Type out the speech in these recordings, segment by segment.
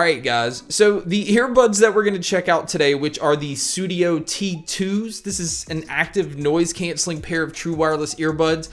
Alright guys, so the earbuds that we're going to check out today, which are the Sudio T2s, this is an active noise canceling pair of true wireless earbuds,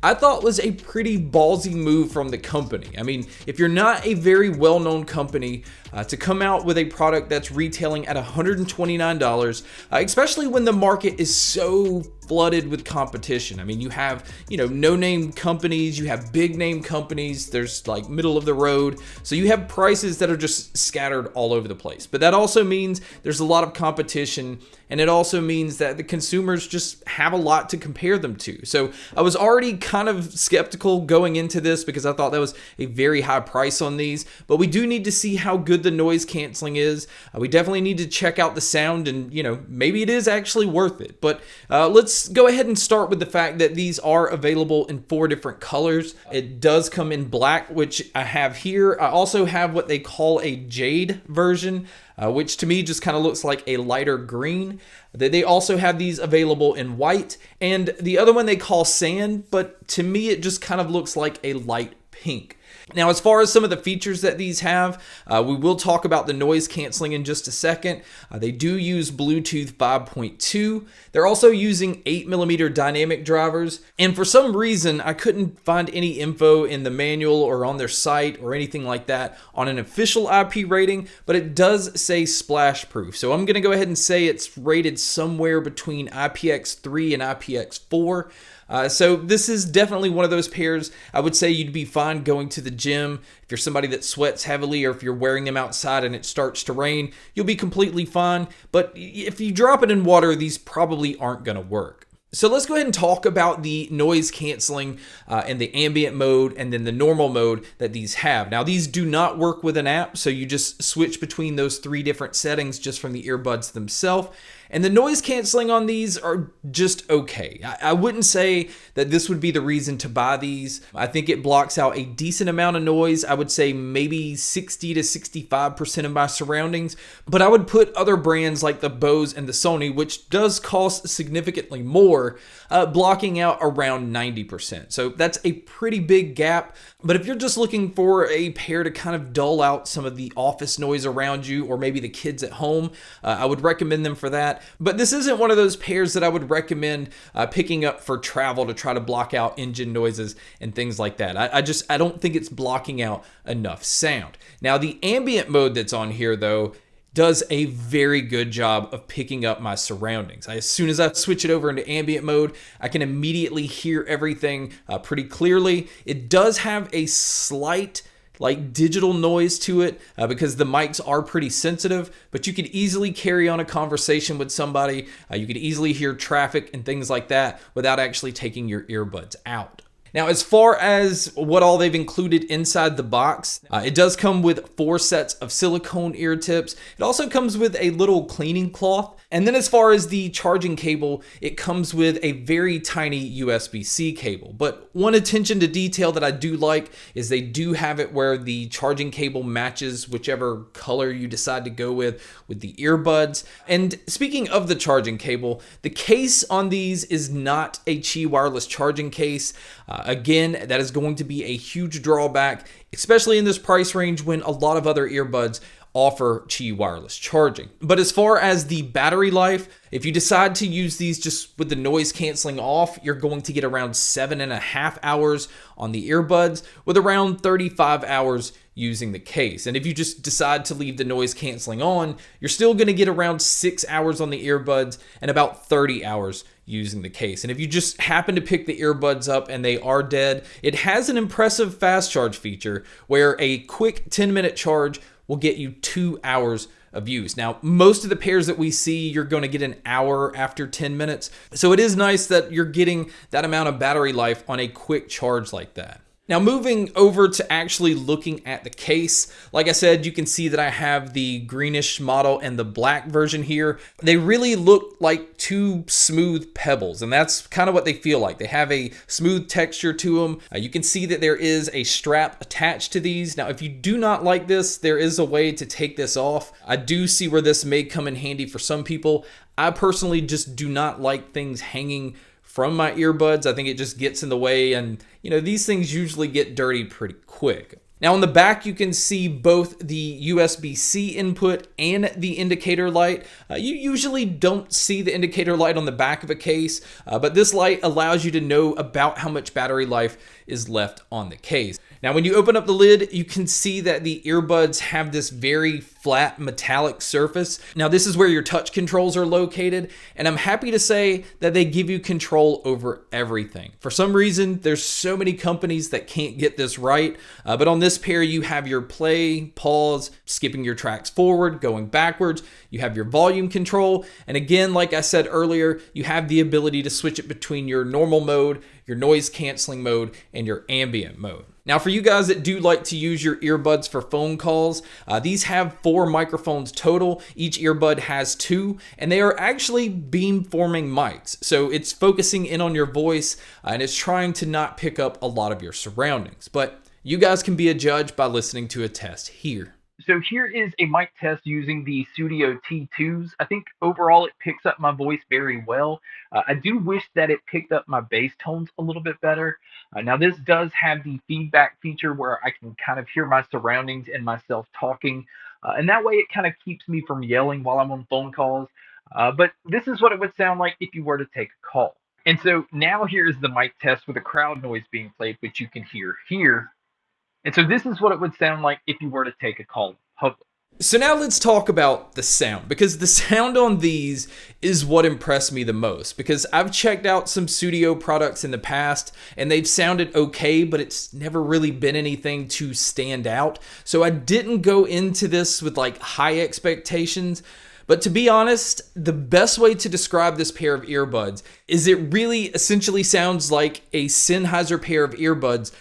I thought was a pretty ballsy move from the company. I mean, if you're not a very well-known company, to come out with a product that's retailing at $129, especially when the market is so flooded with competition. I mean, you have, no-name companies, you have big-name companies, there's like middle of the road, so you have prices that are just scattered all over the place. But that also means there's a lot of competition, and it also means that the consumers just have a lot to compare them to. So I was already kind of skeptical going into this because I thought that was a very high price on these, but we do need to see how good the noise canceling is. We definitely need to check out the sound and, maybe it is actually worth it. But let's go ahead and start with the fact that these are available in 4 different colors. It does come in black, which I have here. I also have what they call a jade version, which to me just kind of looks like a lighter green. They also have these available in white, and the other one they call sand, but to me it just kind of looks like a light pink. Now, as far as some of the features that these have, we will talk about the noise canceling in just a second. They do use Bluetooth 5.2. They're also using 8mm dynamic drivers. And for some reason, I couldn't find any info in the manual or on their site or anything like that on an official IP rating, but it does say splash proof. So I'm going to go ahead and say it's rated somewhere between IPX3 and IPX4. So this is definitely one of those pairs I would say you'd be fine going to the gym. If you're somebody that sweats heavily, or if you're wearing them outside and it starts to rain, you'll be completely fine. But if you drop it in water, these probably aren't going to work. So let's go ahead and talk about the noise canceling and the ambient mode and then the normal mode that these have. Now, these do not work with an app, so you just switch between those 3 different settings just from the earbuds themselves. And the noise canceling on these are just okay. I wouldn't say that this would be the reason to buy these. I think it blocks out a decent amount of noise. I would say maybe 60 to 65% of my surroundings. But I would put other brands like the Bose and the Sony, which does cost significantly more, blocking out around 90%. So that's a pretty big gap. But if you're just looking for a pair to kind of dull out some of the office noise around you, or maybe the kids at home, I would recommend them for that. But this isn't one of those pairs that I would recommend picking up for travel to try to block out engine noises and things like that. I don't think it's blocking out enough sound. Now, the ambient mode that's on here, though, does a very good job of picking up my surroundings. As soon as I switch it over into ambient mode, I can immediately hear everything pretty clearly. It does have a slight digital noise to it because the mics are pretty sensitive, but you could easily carry on a conversation with somebody. You could easily hear traffic and things like that without actually taking your earbuds out. Now, as far as what all they've included inside the box, it does come with 4 sets of silicone ear tips. It also comes with a little cleaning cloth. And then as far as the charging cable, it comes with a very tiny USB-C cable. But one attention to detail that I do like is they do have it where the charging cable matches whichever color you decide to go with the earbuds. And speaking of the charging cable, the case on these is not a Qi wireless charging case. Again, that is going to be a huge drawback, especially in this price range when a lot of other earbuds offer Qi wireless charging. But as far as the battery life, if you decide to use these just with the noise canceling off, you're going to get around 7.5 hours on the earbuds with around 35 hours using the case. And if you just decide to leave the noise canceling on, you're still going to get around 6 hours on the earbuds and about 30 hours using the case. And if you just happen to pick the earbuds up and they are dead, it has an impressive fast charge feature where a quick 10-minute charge will get you 2 hours of use. Now, most of the pairs that we see, you're going to get an hour after 10 minutes. So it is nice that you're getting that amount of battery life on a quick charge like that. Now, moving over to actually looking at the case, like I said, you can see that I have the greenish model and the black version here. They really look like 2 smooth pebbles, and that's kind of what they feel like. They have a smooth texture to them. You can see that there is a strap attached to these. Now, if you do not like this, there is a way to take this off. I do see where this may come in handy for some people. I personally just do not like things hanging from my earbuds. I think it just gets in the way, and these things usually get dirty pretty quick. Now on the back, you can see both the USB-C input and the indicator light. You usually don't see the indicator light on the back of a case, but this light allows you to know about how much battery life is left on the case. Now, when you open up the lid, you can see that the earbuds have this very flat metallic surface. Now, this is where your touch controls are located, and I'm happy to say that they give you control over everything. For some reason, there's so many companies that can't get this right, but on this pair, you have your play, pause, skipping your tracks forward, going backwards. You have your volume control, and again, like I said earlier, you have the ability to switch it between your normal mode, your noise canceling mode, and your ambient mode. Now, for you guys that do like to use your earbuds for phone calls, these have 4 microphones total. Each earbud has 2, and they are actually beam-forming mics. So it's focusing in on your voice, and it's trying to not pick up a lot of your surroundings. But you guys can be a judge by listening to a test here. So here is a mic test using the Sudio T2s. I think overall it picks up my voice very well. I do wish that it picked up my bass tones a little bit better. Now this does have the feedback feature where I can kind of hear my surroundings and myself talking. And that way it kind of keeps me from yelling while I'm on phone calls. But this is what it would sound like if you were to take a call. And so now here is the mic test with the crowd noise being played, which you can hear here. And so this is what it would sound like if you were to take a call in public. So now let's talk about the sound, because the sound on these is what impressed me the most, because I've checked out some Sudio products in the past and they've sounded okay, but it's never really been anything to stand out. So I didn't go into this with like high expectations. But to be honest, the best way to describe this pair of earbuds is it really essentially sounds like a Sennheiser pair of earbuds,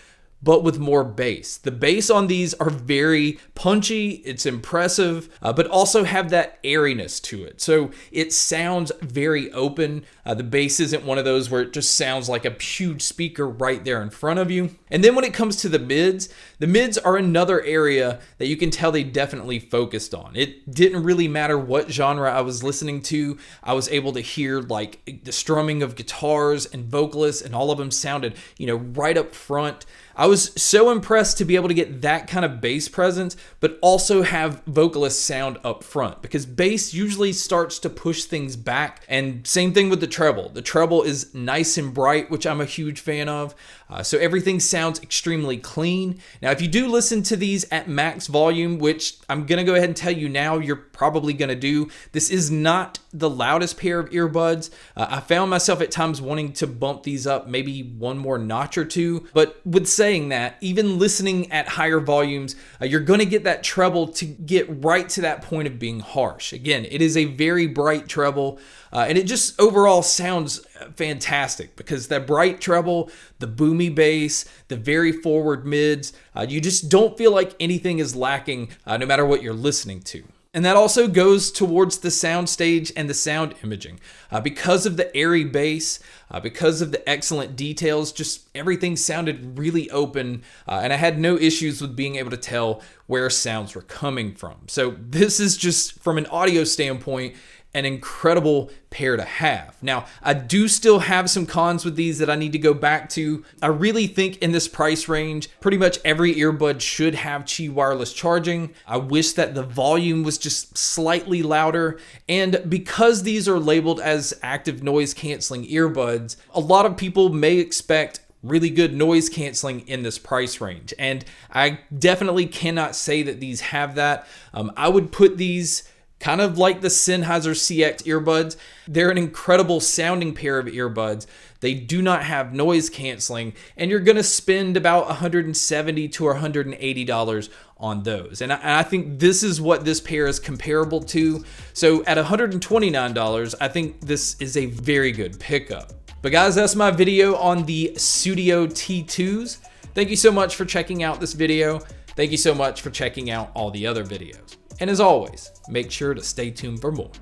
but with more bass. The bass on these are very punchy, it's impressive, but also have that airiness to it. So it sounds very open. The bass isn't one of those where it just sounds like a huge speaker right there in front of you. And then when it comes to the mids are another area that you can tell they definitely focused on. It didn't really matter what genre I was listening to. I was able to hear like the strumming of guitars and vocalists, and all of them sounded, right up front. I was so impressed to be able to get that kind of bass presence, but also have vocalists sound up front, because bass usually starts to push things back. And same thing with the treble. The treble is nice and bright, which I'm a huge fan of. So everything sounds extremely clean. Now, if you do listen to these at max volume, which I'm going to go ahead and tell you now, you're probably going to do, this is not the loudest pair of earbuds. I found myself at times wanting to bump these up maybe one more notch or two. But with saying that, even listening at higher volumes, you're going to get that treble to get right to that point of being harsh. Again, it is a very bright treble, and it just overall sounds fantastic, because that bright treble, the boomy bass, the very forward mids, you just don't feel like anything is lacking no matter what you're listening to. And that also goes towards the sound stage and the sound imaging. Because of the airy bass, because of the excellent details, just everything sounded really open, and I had no issues with being able to tell where sounds were coming from. So this is just, from an audio standpoint, an incredible pair to have. Now, I do still have some cons with these that I need to go back to. I really think in this price range, pretty much every earbud should have Qi wireless charging. I wish that the volume was just slightly louder. And because these are labeled as active noise canceling earbuds, a lot of people may expect really good noise canceling in this price range. And I definitely cannot say that these have that. I would put these kind of like the Sennheiser CX earbuds. They're an incredible sounding pair of earbuds. They do not have noise canceling, and you're going to spend about $170 to $180 on those. And I think this is what this pair is comparable to. So at $129, I think this is a very good pickup. But guys, that's my video on the Sudio T2s. Thank you so much for checking out this video. Thank you so much for checking out all the other videos. And as always, make sure to stay tuned for more.